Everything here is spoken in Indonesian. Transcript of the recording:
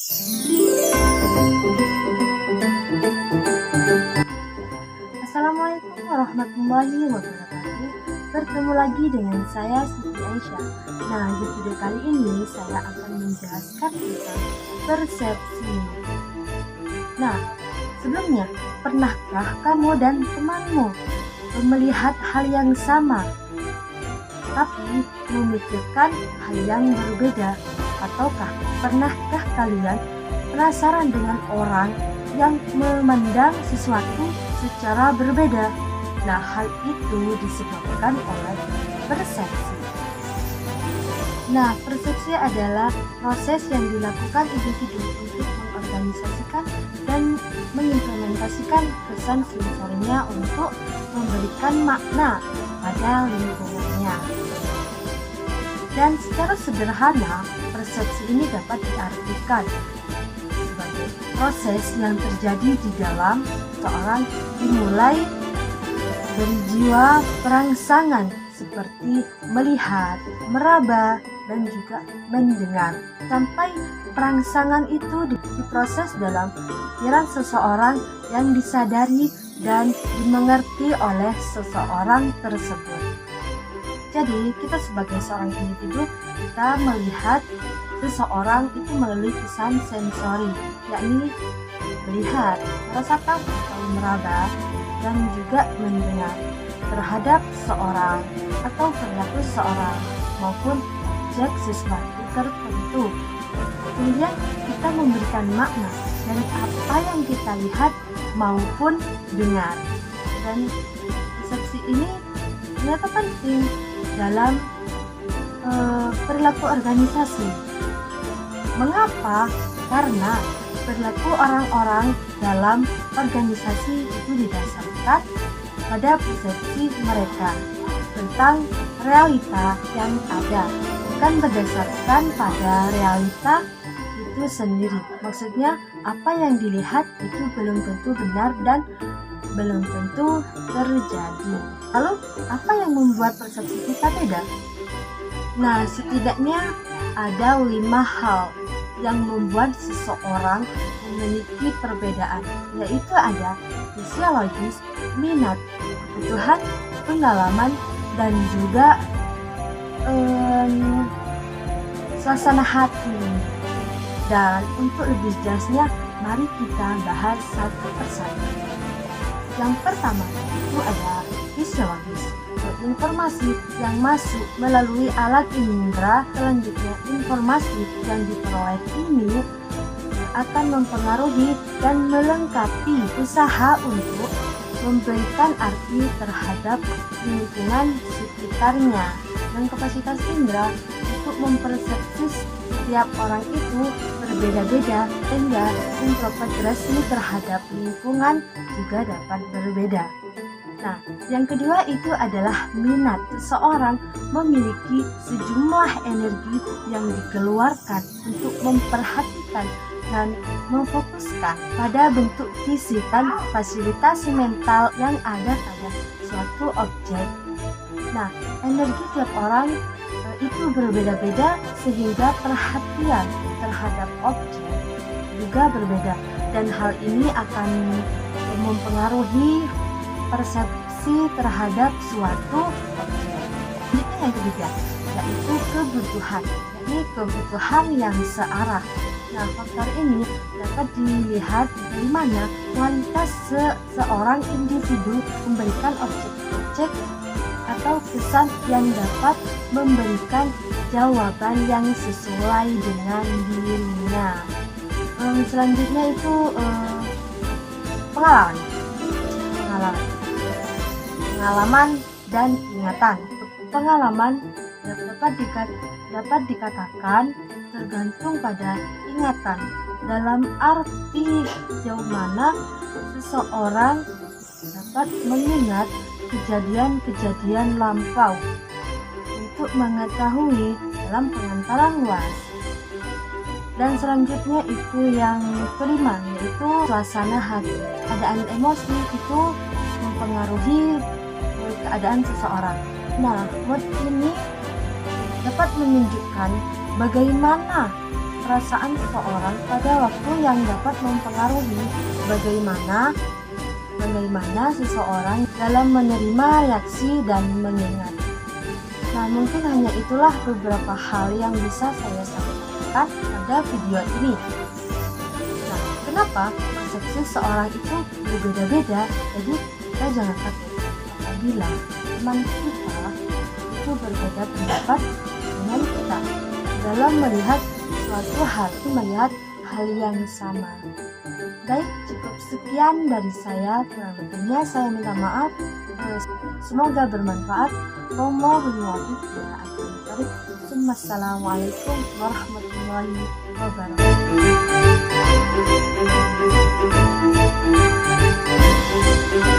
Assalamualaikum warahmatullahi wabarakatuh. Bertemu lagi dengan saya Siti Aisyah. Nah, di video kali ini saya akan menjelaskan tentang persepsi. Nah, sebelumnya, pernahkah kamu dan temanmu melihat hal yang sama, tapi memikirkan hal yang berbeda? Ataukah pernahkah kalian penasaran dengan orang yang memandang sesuatu secara berbeda? Nah, hal itu disebabkan oleh persepsi. Nah, persepsi adalah proses yang dilakukan individu untuk mengorganisasikan dan mengimplementasikan pesan sensornya untuk memberikan makna pada lingkungannya. Dan secara sederhana, persepsi ini dapat diartikan sebagai proses yang terjadi di dalam seorang dimulai dari jiwa perangsangan seperti melihat, meraba, dan juga mendengar, sampai perangsangan itu diproses dalam pikiran seseorang yang disadari dan dimengerti oleh seseorang tersebut. Jadi kita sebagai seorang individu, kita melihat seseorang itu melalui kesan sensori, yakni melihat, merasakan atau meraba, dan juga mendengar terhadap seorang atau perilaku seorang maupun objek sesuatu tertentu. Kemudian kita memberikan makna dari apa yang kita lihat maupun dengar. Dan persepsi ini ternyata penting dalam perilaku organisasi. Mengapa? Karena perilaku orang-orang dalam organisasi itu didasarkan pada persepsi mereka tentang realita yang ada, bukan berdasarkan pada realita itu sendiri. Maksudnya, apa yang dilihat itu belum tentu benar dan belum tentu terjadi. Lalu, apa yang membuat persepsi kita beda? Nah, setidaknya ada 5 hal yang membuat seseorang memiliki perbedaan, yaitu ada fisiologis, minat, kebutuhan, pengalaman, dan juga suasana hati. Dan untuk lebih jelasnya, mari kita bahas satu persatu. Yang pertama itu ada fisiologis, informasi yang masuk melalui alat indera. Selanjutnya, informasi yang diperoleh ini akan mempengaruhi dan melengkapi usaha untuk memberikan arti terhadap lingkungan sekitarnya. Dan kapasitas indera untuk mempersepsi setiap orang itu berbeda-beda, sehingga interpretasi terhadap lingkungan juga dapat berbeda. Nah, yang kedua itu adalah minat. Seseorang memiliki sejumlah energi yang dikeluarkan untuk memperhatikan dan memfokuskan pada bentuk fisik dan fasilitasi mental yang ada pada suatu objek. Nah, energi tiap orang itu berbeda-beda, sehingga perhatian terhadap objek juga berbeda, dan hal ini akan mempengaruhi persepsi terhadap suatu objek. Jadi yang ketiga, yaitu kebutuhan, yakni kebutuhan yang searah. Nah, faktor ini dapat dilihat dari mana kualitas seorang individu memberikan objek-objek atau kesan yang dapat memberikan jawaban yang sesuai dengan dirinya. Selanjutnya itu pengalaman dan ingatan. Pengalaman dapat dikatakan tergantung pada ingatan, dalam arti sejauh mana seseorang dapat mengingat kejadian-kejadian lampau untuk mengetahui dalam pengantaran luas. Dan selanjutnya itu yang kelima, yaitu suasana hati. Keadaan emosi itu mempengaruhi keadaan seseorang. Nah, mood ini dapat menunjukkan bagaimana perasaan seseorang pada waktu yang dapat mempengaruhi bagaimana seseorang dalam menerima reaksi dan mengingat. Nah, mungkin hanya itulah beberapa hal yang bisa saya sampaikan pada video ini. Nah, kenapa persepsi seseorang itu berbeda-beda? Jadi kita jangan kaget apabila teman kita itu berbeda pendapat dengan kita dalam melihat suatu melihat hal yang sama. Baik, cukup sekian dari saya. Kurang lebihnya saya minta maaf. Semoga bermanfaat. Wassalamualaikum warahmatullahi wabarakatuh.